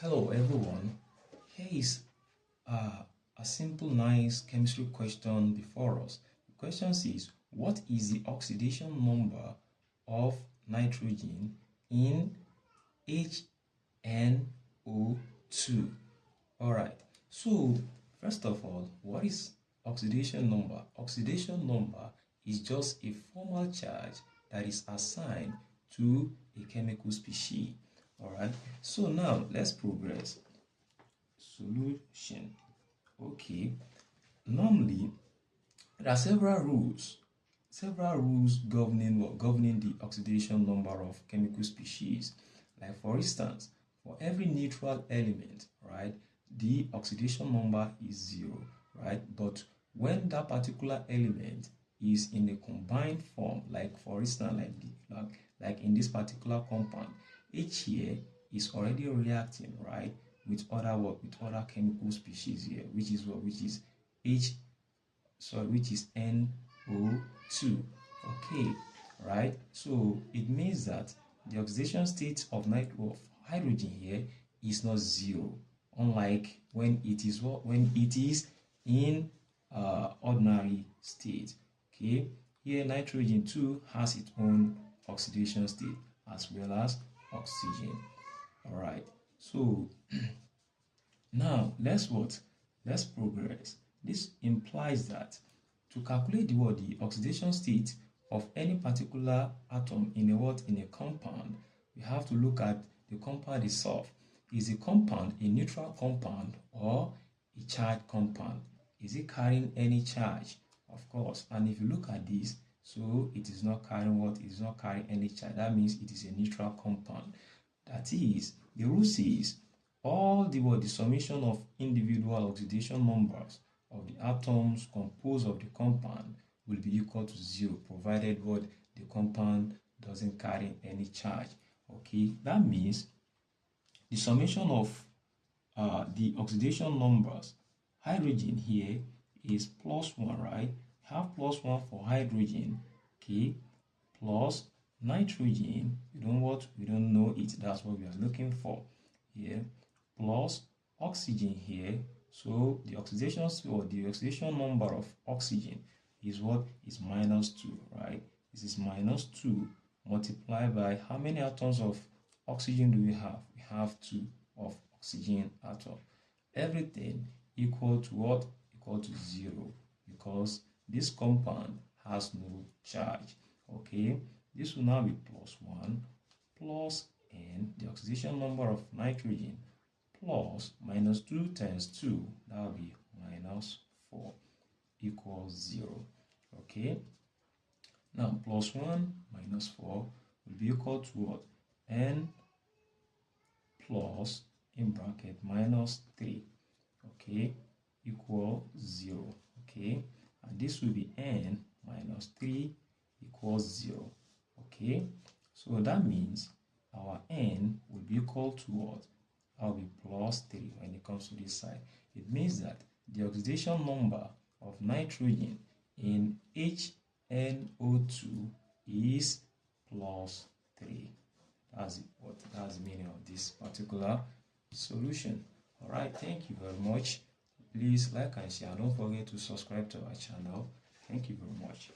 Hello everyone. Here is a simple, nice chemistry question before us. The question says, what is the oxidation number of nitrogen in HNO2? Alright, so first of all, what is oxidation number? Oxidation number is just a formal charge that is assigned to a chemical species. Alright, so now let's progress. Solution. Okay, normally there are several rules governing the oxidation number of chemical species. Like for instance, for every neutral element, right, the oxidation number is 0, right? But when that particular element is in a combined form, like for instance, like in this particular compound, H here is already reacting, right, with other chemical species here, which is NO2. Okay, right? So it means that the oxidation state of hydrogen here is not 0, unlike when it is in ordinary state. Okay, here nitrogen too has its own oxidation state as well as oxygen. All right, so now let's progress. This implies that to calculate the oxidation state of any particular atom in a compound, we have to look at the compound itself. Is the compound a neutral compound or a charged compound? Is it carrying any charge? Of course. And if you look at this, so it is not carrying what? It is not carrying any charge. That means it is a neutral compound. That is, the rule says all the summation of individual oxidation numbers of the atoms composed of the compound will be equal to 0, provided what the compound doesn't carry any charge. Okay, that means the summation of the oxidation numbers, hydrogen here is +1, right? We have +1 for hydrogen, okay, plus nitrogen, we don't know it, that's what we are looking for here, plus oxygen here. So the oxidation number of oxygen is what? Is -2, right? This is -2 multiplied by how many atoms of oxygen do we have? We have 2 of oxygen atom. Everything equal to what? Equal to 0, because this compound has no charge. Okay, this will now be +1 plus n, the oxidation number of nitrogen, plus -2 times 2, that will be -4, equals 0. Okay, now +1 -4 will be equal to what? N plus in bracket -3, okay, equal 0. Okay, and this will be n minus 3 equals 0. Okay, so that means our n will be equal to what? That will be +3 when it comes to this side. It means that the oxidation number of nitrogen in HNO2 is +3. That's the meaning of this particular solution. All right, thank you very much. Please like and share. Don't forget to subscribe to our channel. Thank you very much.